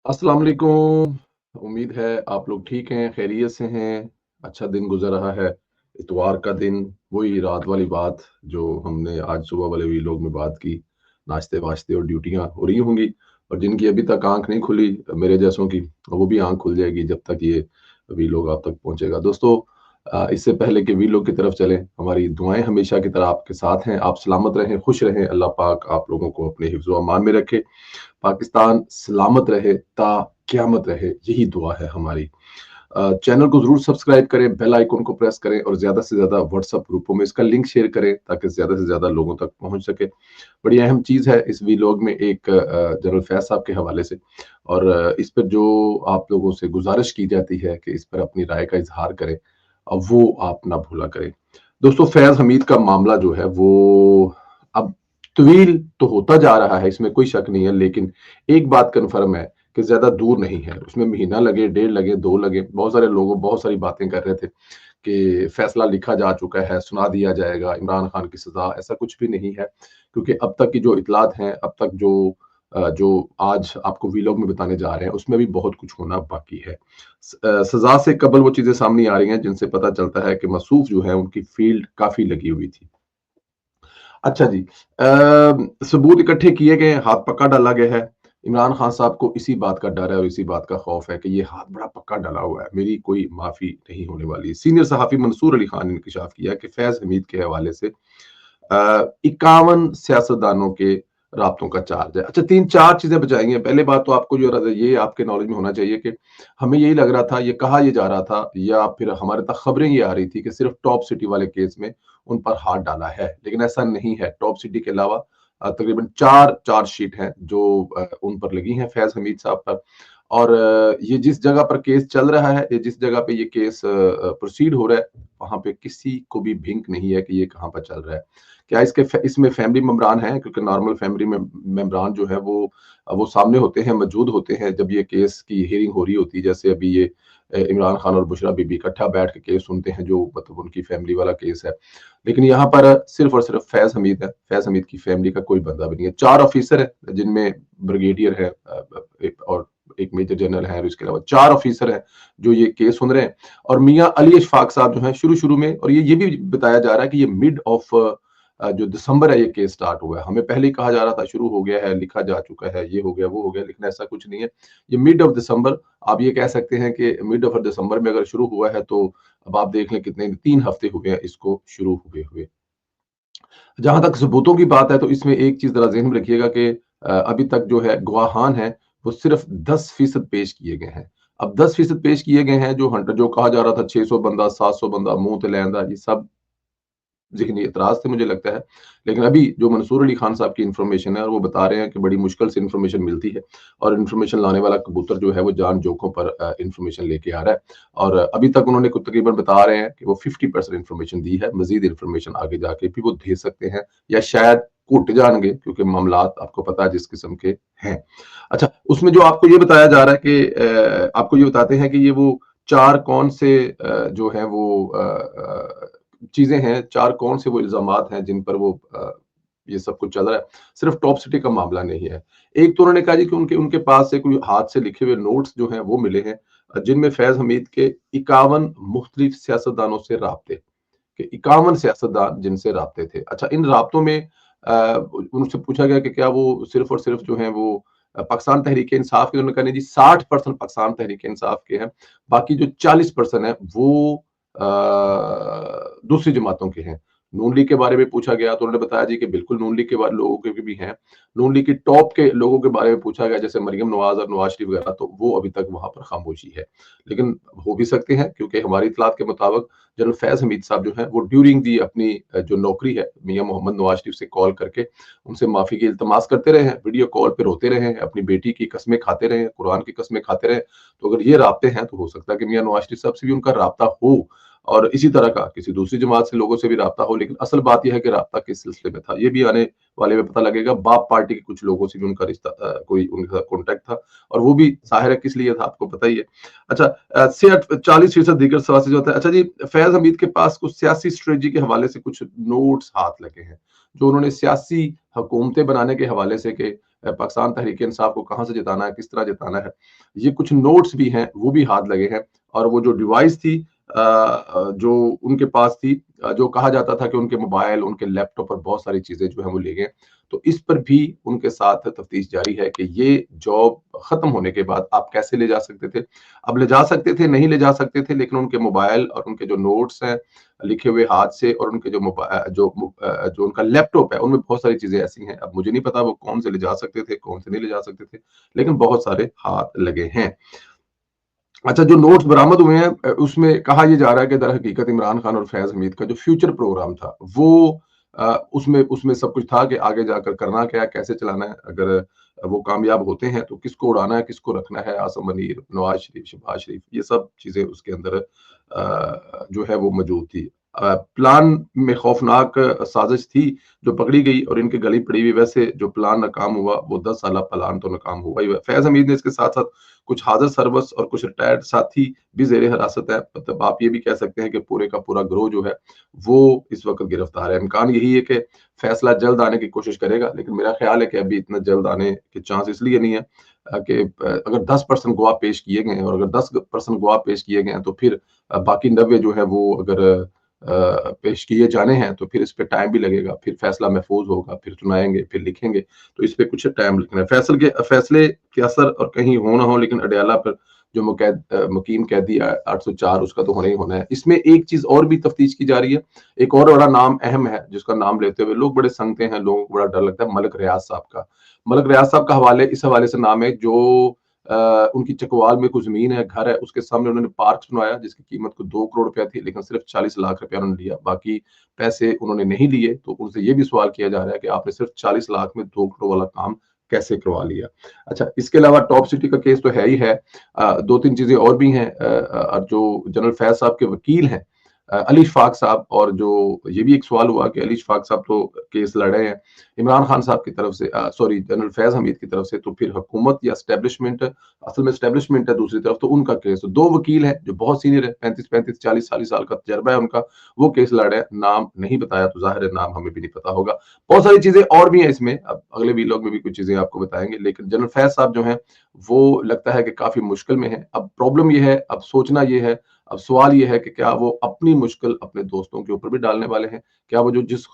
अस्सलाम वालेकुम। उम्मीद है आप लोग ठीक हैं, खैरियत से हैं, अच्छा दिन गुज़र रहा है। इतवार का दिन, वही रात वाली बात जो हमने आज सुबह वाले व्लॉग में बात की, नाश्ते-वाश्ते और ड्यूटियाँ हो रही होंगी और जिनकी अभी तक आँख नहीं खुली मेरे जैसों की, वो भी आँख खुल जाएगी जब तक ये व्लॉग आप तक पहुँचेगा। दोस्तों इससे पहले कि व्लॉग की तरफ चलें, हमारी दुआएँ हमेशा की तरह आपके साथ हैं। आप सलामत रहें, खुश रहें, अल्लाह पाक आप लोगों को अपने हिफ्ज़ व अमान में रखे। पाकिस्तान सलामत रहे ता क़यामत रहे, यही दुआ है हमारी। चैनल को ज़रूर सब्सक्राइब करें, बेल आइकन को प्रेस करें और ज़्यादा से ज़्यादा व्हाट्सएप ग्रुपों में इसका लिंक शेयर करें ताकि ज़्यादा से ज़्यादा लोगों तक पहुँच सके। बड़ी अहम चीज़ है इस व्लॉग में एक जनरल फैज़ साहब के हवाले से और इस पर जो आप लोगों से गुज़ारिश की जाती है कि इस पर अपनी राय का इज़हार करें, वो आप ना भूला करें। दोस्तों फैज़ हमीद का मामला जो है वो अब तवील तो होता जा रहा है, इसमें कोई शक नहीं है, लेकिन एक बात कन्फर्म है कि ज़्यादा दूर नहीं है। उसमें महीना लगे, डेढ़ लगे, 2 लगे, बहुत सारे लोग बहुत सारी बातें कर रहे थे कि फैसला लिखा जा चुका है, सुना दिया जाएगा, इमरान खान की सज़ा, ऐसा कुछ भी नहीं है। क्योंकि अब तक की जो इत्तलात हैं, अब तक जो आज आपको व्लॉग में बताने जा रहे हैं, उसमें भी बहुत कुछ होना बाकी है। सज़ा से कबल वो चीज़ें सामने आ रही हैं जिनसे पता चलता है कि मसूफ़ जो है उनकी फ़ील्ड काफ़ी लगी हुई थी। अच्छा जी। सबूत इकट्ठे किए गए हैं, हाथ पक्का डाला गया है। इमरान खान साहब को इसी बात का डर है और इसी बात का खौफ है कि ये हाथ बड़ा पक्का डला हुआ है, मेरी कोई माफ़ी नहीं होने वाली। सीनियर सहाफ़ी मंसूर अली खान ने इंकशाफ किया कि फैज़ हमीद के हवाले से 51 सियासतदानों के राब्तों का चार्ज है। अच्छा 3-4 चीज़ें बचाई हैं। पहले बात तो आपको जो ये आपके नॉलेज में होना चाहिए कि हमें यही लग रहा था, ये कहा ये जा रहा था या फिर हमारे तक खबरें ये आ रही थी कि सिर्फ़ टॉप सिटी वाले केस में उन पर हाथ डाला है, लेकिन ऐसा नहीं है। टॉप सिटी के अलावा तकरीबन 4 चार्जशीट हैं जो उन पर लगी हैं फैज़ हमीद साहब पर और ये जिस जगह पर केस चल रहा है, ये जिस जगह पे ये केस प्रोसीड हो रहा है, वहाँ पे किसी को भी भिंक नहीं है कि ये कहाँ पर चल रहा है। क्या इसमें फैमिली मेंबरान हैं? क्योंकि नॉर्मल फैमिली में मेंबरान जो है वो सामने होते हैं, मौजूद होते हैं जब ये केस की हियरिंग हो रही होती है। जैसे अभी ये इमरान खान और बुशरा बीबी इकट्ठा बैठ के केस सुनते हैं जो मतलब उनकी फैमिली वाला केस है। लेकिन यहाँ पर सिर्फ और सिर्फ फैज़ हमीद है। फैज़ हमीद की फैमिली का कोई बंदा भी नहीं है। 4 ऑफिसर हैं जिनमें ब्रिगेडियर है एक और एक मेजर जनरल है और इसके अलावा 4 ऑफिसर हैं जो ये केस सुन रहे हैं और मियाँ अली इशफाक साहब जो हैं शुरू-शुरू में और ये भी बताया जा रहा है कि ये मिड ऑफ जो दिसंबर है ये केस स्टार्ट हुआ है। हमें पहले ही कहा जा रहा था शुरू हो गया है, लिखा जा चुका है, ये हो गया, वो हो गया, लेकिन ऐसा कुछ नहीं है। ये मिड ऑफ दिसंबर आप ये कह सकते हैं कि मिड ऑफ दिसंबर में अगर शुरू हुआ है तो अब आप देख लें कितने 3 हफ्ते हो गए हैं इसको शुरू हुए हुए। जहाँ तक सबूतों की बात है तो इसमें एक चीज़ ज़रा ज़हन में रखिएगा कि अभी तक जो है गवाहान हैं वो सिर्फ 10% पेश किए गए हैं। अब 10% पेश किए गए हैं जो कहा जा रहा था 600 बंदा, 700 बंदा, मुँह ते लैंदा ये सब ज़हनी एतराज़ थे मुझे लगता है। लेकिन अभी जो मंसूर अली खान साहब की इन्फॉर्मेशन है और वो बता रहे हैं कि बड़ी मुश्किल से इन्फॉर्मेशन मिलती है और इन्फॉर्मेशन लाने वाला कबूतर जो है वो जान जोखों पर इन्फॉर्मेशन लेके आ रहा है। और अभी तक उन्होंने कुछ तकरीबन बता रहे हैं कि वो 50% इन्फॉर्मेशन दी है, मज़ीद इन्फॉर्मेशन आगे जाके भी वो दे सकते हैं या शायद घुट जाएँगे क्योंकि मामलात आपको पता है जिस किस्म के हैं। अच्छा, उसमें जो आपको ये बताया जा रहा है कि आपको ये बताते हैं कि ये वो 4 कौन से जो हैं वो चीज़ें हैं, 4 कौन से वो इल्ज़ामात हैं जिन पर वो ये सब कुछ चल रहा है। सिर्फ़ टॉप सिटी का मामला नहीं है। एक तो उन्होंने कहा जी कि उनके उनके पास से कोई हाथ से लिखे हुए नोट्स जो हैं वो मिले हैं जिनमें फैज़ हमीद के 51 मुख्तलिफ सियासतदानों से राब्ते कि 51 सियासतदान जिनसे राब्ते थे। अच्छा इन राब्तों में उनसे पूछा गया कि क्या वो सिर्फ़ और सिर्फ़ जो हैं वो पाकिस्तान तहरीक-ए-इंसाफ के उन्होंने कहा नहीं जी 60% पाकिस्तान तहरीक-ए-इंसाफ के हैं। बाकी जो 40% है वो अ, दूसरी जमातों के हैं। नून लीग के बारे में पूछा गया तो उन्होंने बताया जी कि बिल्कुल नून लीग के लोगों के भी हैं। नून लीग की टॉप के लोगों के बारे में पूछा गया जैसे मरियम नवाज़ और नवाज़ शरीफ वगैरह तो वो अभी तक वहाँ पर खामोशी है। लेकिन हो भी सकते हैं क्योंकि हमारी इत्तलात के मुताबिक जनरल फैज़ हमीद साहब जो हैं वो ड्यूरिंग दी अपनी जो नौकरी है मियाँ मोहम्मद नवाज़ शरीफ से कॉल करके उनसे माफ़ी की इल्तमास करते रहे हैं, वीडियो कॉल पे रोते रहे हैं, अपनी बेटी की कस्में खाते रहे हैं, कुरान की कस्में खाते रहे हैं। तो अगर ये राब्ते हैं तो हो सकता है कि मियाँ नवाज़ शरीफ साहब से भी उनका राब्ता हो और इसी तरह का किसी दूसरी जमात से लोगों से भी राब्ता हो, लेकिन असल बात ये है कि राब्ता किस सिलसिले में था। ये भी आने वाले में पता लगेगा। बाप पार्टी के कुछ लोगों से भी उनका रिश्ता कोई उनके साथ कॉन्टैक्ट था और वो भी ज़ाहिर है किस लिए था आपको पता ही है। अच्छा 40% दीगर सवाल से जो होता है। अच्छा जी फैज़ हमीद के पास कुछ सियासी स्ट्रेटजी के हवाले से कुछ नोट्स हाथ लगे हैं। جو انہوں نے سیاسی حکومتیں بنانے کے حوالے سے کہ پاکستان تحریک انصاف کو کہاں سے جتانا ہے، کس طرح جتانا ہے، یہ کچھ نوٹس بھی ہیں، وہ بھی ہاتھ لگے ہیں۔ اور وہ جو ڈیوائس تھی جو ان کے پاس تھی، جو کہا جاتا تھا کہ ان کے موبائل، ان کے لیپ ٹاپ پر بہت ساری چیزیں جو ہیں وہ لے گئے، تو اس پر بھی ان کے ساتھ تفتیش جاری ہے کہ یہ جاب ختم ہونے کے بعد آپ کیسے لے جا سکتے تھے۔ اب لے جا سکتے تھے، نہیں لے جا سکتے تھے، لیکن ان کے موبائل اور ان کے جو نوٹس ہیں لکھے ہوئے ہاتھ سے، اور ان کے جو ان کا لیپ ٹاپ ہے، ان میں بہت ساری چیزیں ایسی ہیں، اب مجھے نہیں پتا وہ کون سے لے جا سکتے تھے، کون سے نہیں لے جا سکتے تھے، لیکن بہت سارے ہاتھ لگے ہیں۔ اچھا، جو نوٹس برآمد ہوئے ہیں اس میں کہا یہ جا رہا ہے کہ در حقیقت عمران خان اور فیض حمید کا جو فیوچر پروگرام تھا وہ اس میں سب کچھ تھا کہ آگے جا کر کرنا کیا ہے، کیسے چلانا ہے، اگر وہ کامیاب ہوتے ہیں تو کس کو اڑانا ہے، کس کو رکھنا ہے، عاصم منیر، نواز شریف، شہباز شریف، یہ سب چیزیں اس کے اندر جو ہے وہ موجود تھی۔ پلان میں خوفناک سازش تھی جو پکڑی گئی اور ان کے گلی پڑی ہوئی، ویسے جو پلان ناکام ہوا وہ 10 سالہ پلان تو ناکام ہوا ہی ہوا۔ فیض حمید نے اس کے ساتھ ساتھ کچھ حاضر سربس اور کچھ ریٹائرڈ ساتھی بھی زیر حراست ہے، مطلب آپ یہ بھی کہہ سکتے ہیں کہ پورے کا پورا گروہ جو ہے وہ اس وقت گرفتار ہے۔ امکان یہی ہے کہ فیصلہ جلد آنے کی کوشش کرے گا، لیکن میرا خیال ہے کہ ابھی اتنا جلد آنے کے چانس اس لیے نہیں ہے کہ اگر 10% گواہ پیش کیے گئے ہیں، اور اگر 10% گواہ پیش کیے گئے ہیں تو پھر باقی 90 جو ہے وہ اگر پیش کیے جانے ہیں تو پھر اس پہ ٹائم بھی لگے گا، پھر فیصلہ محفوظ ہوگا، پھر سنائیں گے، پھر لکھیں گے، تو اس پہ کچھ ٹائم لگنا ہے۔ فیصلے کے اثر اور کہیں ہو نہ ہو، لیکن اڈیالہ پر جو مقیم قیدی 804 اس کا تو ہونا ہی ہونا ہے۔ اس میں ایک چیز اور بھی تفتیش کی جا رہی ہے، ایک اور بڑا نام اہم ہے جس کا نام لیتے ہوئے لوگ بڑے سنگتے ہیں، لوگوں کو بڑا ڈر لگتا ہے، ملک ریاض صاحب کا۔ ملک ریاض صاحب کا اس حوالے سے نام ہے جو ان کی چکوال میں کوئی زمین ہے، گھر ہے، اس کے سامنے انہوں نے پارک بنوایا جس کی قیمت کو 2 کروڑ روپیہ تھی، لیکن صرف 40 لاکھ روپیہ انہوں نے لیا، باقی پیسے انہوں نے نہیں لیے۔ تو ان سے یہ بھی سوال کیا جا رہا ہے کہ آپ نے صرف 40 لاکھ میں 2 کروڑ والا کام کیسے کروا لیا۔ اچھا، اس کے علاوہ ٹاپ سٹی کا کیس تو ہے ہی ہے، 2-3 چیزیں اور بھی ہیں، اور جو جنرل فیض صاحب کے وکیل ہیں علی اشفاق صاحب، اور جو یہ بھی ایک سوال ہوا کہ علی اشفاق صاحب تو کیس لڑ رہے ہیں عمران خان صاحب کی طرف سے، جنرل فیض حمید کی طرف سے، تو پھر حکومت یا اسٹیبلشمنٹ، اصل میں اسٹیبلشمنٹ ہے دوسری طرف، تو ان کا کیس 2 وکیل ہیں جو بہت سینئر ہے، 35 40 سال کا تجربہ ہے ان کا، وہ کیس لڑ رہے ہیں، نام نہیں بتایا تو ظاہر ہے نام ہمیں بھی نہیں پتا ہوگا۔ بہت ساری چیزیں اور بھی ہیں اس میں، اب اگلے ویلاگ میں بھی کچھ چیزیں آپ کو بتائیں گے، لیکن جنرل فیض صاحب جو ہیں وہ لگتا ہے کہ کافی مشکل میں ہیں۔ اب پرابلم یہ ہے، اب سوچنا یہ ہے، اب سوال یہ ہے کہ کیا وہ اپنی مشکل اپنے دوستوں کے اوپر بھی ڈالنے والے ہیں؟ کیا وہ جو جس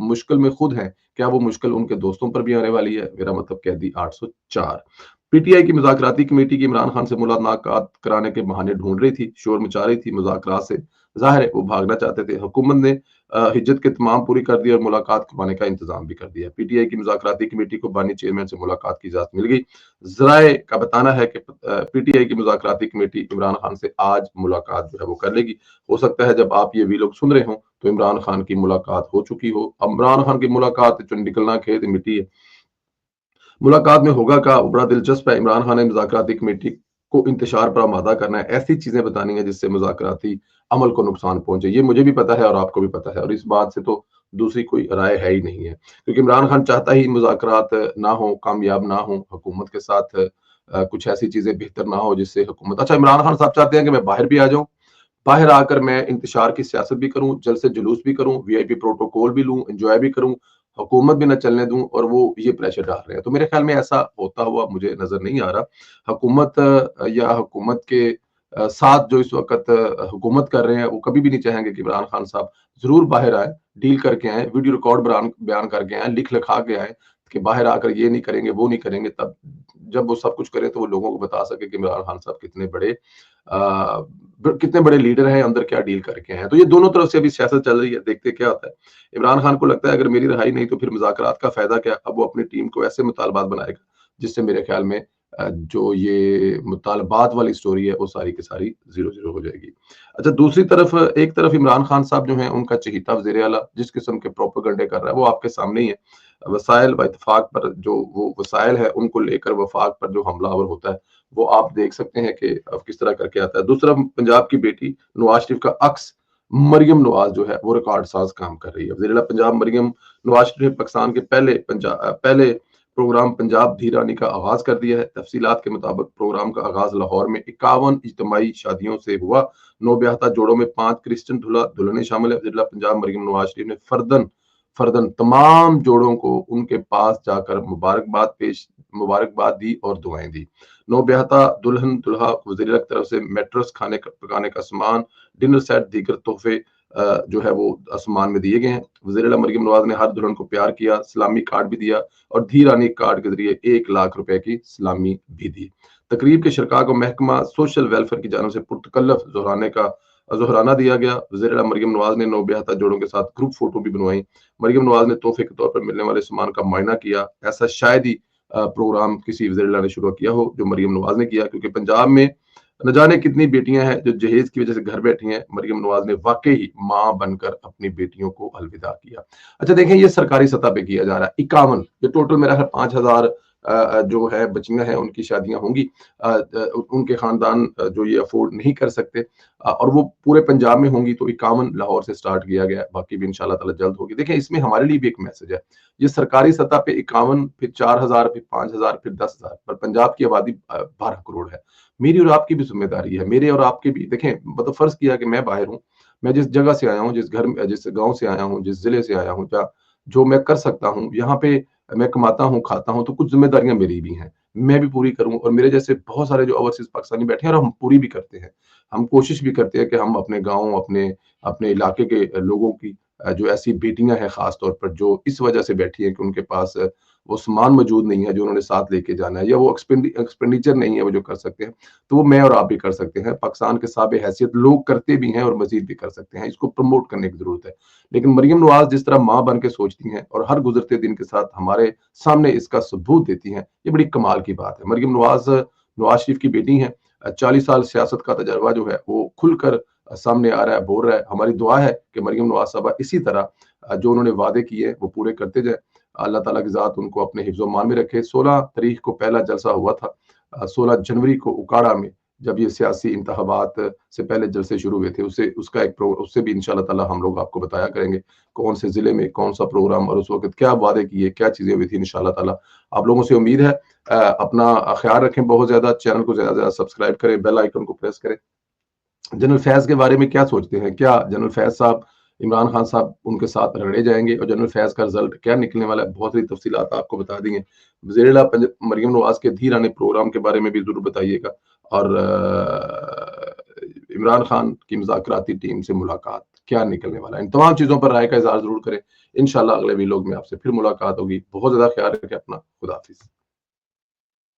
مشکل میں خود ہیں، کیا وہ مشکل ان کے دوستوں پر بھی آنے والی ہے؟ میرا مطلب قیدی 804۔ پی ٹی آئی کی مذاکراتی کمیٹی کی عمران خان سے ملاقات کرانے کے بہانے ڈھونڈ رہی تھی، شور مچا رہی تھی مذاکرات سے، ظاہر ہے وہ بھاگنا چاہتے تھے۔ حکومت نے حجت کے تمام پوری کر دی اور ملاقات کروانے کا انتظام بھی کر دیا۔ پی ٹی آئی کی مذاکراتی کمیٹی کو بانی چیئرمین سے ملاقات کی اجازت مل گئی۔ ذرائع کا بتانا ہے کہ پی ٹی آئی کی مذاکراتی کمیٹی عمران خان سے آج ملاقات جو ہے وہ کر لے گی۔ ہو سکتا ہے جب آپ یہ ویلاگ سن رہے ہوں تو عمران خان کی ملاقات ہو چکی ہو۔ عمران خان کی ملاقات جو نکلنا کھیت مٹی ہے، ملاقات میں ہوگا کا بڑا دلچسپ ہے۔ عمران خان نے مذاکراتی کمیٹی کو انتشار پر آمادہ کرنا ہے، ایسی چیزیں بتانی ہیں جس سے مذاکراتی عمل کو نقصان پہنچے، یہ مجھے بھی پتا ہے اور آپ کو بھی پتا ہے، اور اس بات سے تو دوسری کوئی رائے ہے ہی نہیں ہے، کیونکہ عمران خان چاہتا ہی مذاکرات نہ ہوں، کامیاب نہ ہوں، حکومت کے ساتھ کچھ ایسی چیزیں بہتر نہ ہو جس سے حکومت، اچھا عمران خان صاحب چاہتے ہیں کہ میں باہر بھی آ جاؤں، باہر آ کر میں انتشار کی سیاست بھی کروں، جلد سے جلوس بھی کروں، وی آئی پی پروٹوکول بھی لوں، انجوائے بھی کروں، حکومت بھی نہ چلنے دوں، اور وہ یہ پریشر ڈال رہے ہیں۔ تو میرے خیال میں ایسا ہوتا ہوا مجھے نظر نہیں آ رہا۔ حکومت یا حکومت کے ساتھ جو اس وقت حکومت کر رہے ہیں وہ کبھی بھی نہیں چاہیں گے کہ عمران خان صاحب ضرور باہر آئیں، ڈیل کر کے آئیں، ویڈیو ریکارڈ بیان کر کے آئیں، لکھ لکھا کے آئیں کہ باہر آ کر یہ نہیں کریں گے، وہ نہیں کریں گے، تب جب وہ سب کچھ کریں تو وہ لوگوں کو بتا سکے کہ عمران خان صاحب کتنے بڑے لیڈر ہیں، اندر کیا ڈیل کر کے ہیں۔ تو یہ دونوں طرف سے ابھی سیاست چل رہی ہے، دیکھتے کیا ہوتا ہے۔ عمران خان کو لگتا ہے اگر میری رہائی نہیں تو پھر مذاکرات کا فائدہ کیا، اب وہ اپنی ٹیم کو ایسے مطالبات بنائے گا جس سے میرے خیال میں جو یہ مطالبات والی سٹوری ہے وہ ساری کی ساری زیرو زیرو ہو جائے گی۔ اچھا، دوسری طرف ایک طرف عمران خان صاحب جو ہیں ان کا چہیتا وزیر اعلیٰ جس قسم کے پروپیگنڈے کر رہا ہے وہ آپ کے سامنے ہی ہے۔ وسائل و اتفاق پر جو وہ وسائل ہے ان کو لے کر وفاق پر جو حملہ آور ہوتا ہے وہ آپ دیکھ سکتے ہیں کہ اب کس طرح کر کے آتا ہے۔ دوسرا، پنجاب کی بیٹی نواز شریف کا عکس مریم نواز جو ہے وہ ریکارڈ ساز کام کر رہی ہے۔ وزیر اعلیٰ پنجاب مریم نواز شریف پاکستان کے پہلے پروگرام پنجاب دھیرانی کا آغاز کر دیا ہے۔ تفصیلات کے مطابق پروگرام کا آغاز لاہور میں 51 اجتماعی شادیوں سے ہوا۔ نو بیاہتا جوڑوں میں 5 کرسچن دلہا دلہنیں شامل ہیں۔ وزیر اعلیٰ پنجاب مریم نواز شریف نے फर्दन तमाम जोड़ों को उनके पास जाकर मुबारकबाद दी और दुआएं दी। नौबहता दुल्हन दुल्हा वज़ीर की तरफ से मैट्रेस, पकाने का सामान, डिनर सेट, दीगर तोहफे जो है वो आसमान में दिए गए हैं। वज़ीर आला मरियम नवाज ने हर दुल्हन को प्यार किया, सलामी कार्ड भी दिया और धी रानी कार्ड के जरिए 1 लाख रुपए की सलामी भी दी। तकरीब के शिरका को महकमा सोशल वेलफेयर की जानिब से पुरतकल्लफ ज़ोहराना दिया गया। वज़ीर आला मरियम नवाज ने नौबहता जोड़ों के साथ ग्रुप फोटो भी बनवाई। मरियम नवाज ने तोहफे के तौर पर मिलने वाले सामान का मुआयना किया। ऐसा शायद ही प्रोग्राम किसी वज़ीर आला ने शुरू किया हो जो मरियम नवाज ने किया, क्योंकि पंजाब में न जाने कितनी बेटियां हैं जो जहेज की वजह से घर बैठी हैं। मरियम नवाज ने वाकई ही मां बनकर अपनी बेटियों को अलविदा किया। अच्छा देखें, ये सरकारी सतह पे किया जा रहा है। 51 ये टोटल मेरा 5,000 जो है बच्चियां हैं उनकी शादियां होंगी। उनके खानदान जो ये अफोर्ड नहीं कर सकते और वो पूरे पंजाब में होंगी, तो 51 लाहौर से स्टार्ट किया गया, बाकी भी इंशाल्लाह ताला जल्द होगी। देखें, इसमें हमारे लिए भी एक मैसेज है। ये सरकारी सतह पे 51, फिर 4,000, फिर 5,000, फिर 10,000, पर पंजाब की आबादी 12 करोड़ है। मेरी और आपकी भी जिम्मेदारी है, मेरे और आपके भी। देखें, मतलब फर्ज किया कि मैं बाहर हूँ, मैं जिस जगह से आया हूँ, जिस गांव से आया हूँ, जिस जिले से आया हूँ, जो मैं कर सकता हूँ यहाँ पे मैं कमाता हूँ, खाता हूँ, तो कुछ जिम्मेदारियां मेरी भी हैं, मैं भी पूरी करूँ। और मेरे जैसे बहुत सारे जो ओवरसीज पाकिस्तानी बैठे हैं और हम पूरी भी करते हैं। हम कोशिश भी करते हैं कि हम अपने गाँव, अपने अपने इलाके के लोगों की जो ऐसी बेटियां हैं खास तौर पर जो इस वजह से बैठी हैं कि उनके पास वो सामान मौजूद नहीं है जो उन्होंने साथ लेके जाना है, या वो एक्सपेंडिचर नहीं है वो जो कर सकते हैं, तो वो मैं और आप भी कर सकते हैं। पाकिस्तान के साबिक़ हैसियत लोग करते भी हैं और मजीद भी कर सकते हैं। इसको प्रमोट करने की जरूरत है। लेकिन मरियम नवाज जिस तरह माँ बन के सोचती हैं और हर गुजरते दिन के साथ हमारे सामने इसका सबूत देती हैं, ये बड़ी कमाल की बात है। मरियम नवाज नवाज शरीफ की बेटी हैं। 40 साल सियासत का तजर्बा जो है वो खुलकर सामने आ रहा है, बोल रहा है। हमारी दुआ है कि मरियम नवाज साहबा इसी तरह जो उन्होंने वादे किए वो पूरे करते जाए। अल्लाह ताला की ज़ात उनको अपने हिफ्ज़ मान में रखे। 16 तारीख को पहला जलसा हुआ था। 16 जनवरी को उकाड़ा में जब ये सियासी इंतखाबात से पहले जलसे शुरू हुए थे, उससे भी इंशाल्लाह ताला हम लोग आपको बताया करेंगे कौन से जिले में कौन सा प्रोग्राम और उस वक्त क्या वादे किए, क्या चीजें हुई थी। इंशाल्लाह ताला आप लोगों से उम्मीद है अपना ख्याल रखें, बहुत ज्यादा चैनल को ज्यादा सब्सक्राइब करें, बेल आइकन को प्रेस करें। जनरल फैज के बारे में क्या सोचते हैं? क्या जनरल फैज साहब, इमरान खान साहब उनके साथ रगड़े जाएंगे और जनरल फैज का रिजल्ट क्या निकलने वाला है? बहुत सारी तफसीलात आपको बता दी हैं। वज़ीर-ए-आला मरियम नवाज के धीर आने प्रोग्राम के बारे में भी जरूर बताइएगा। और इमरान खान की मुज़ाकराती टीम से मुलाकात क्या निकलने वाला है, इन तमाम चीजों पर राय का इज़हार जरूर करें। इंशाल्लाह अगले वीलॉग में आपसे फिर मुलाकात होगी। बहुत ज्यादा ख्याल रखें अपना। खुदा हाफिज।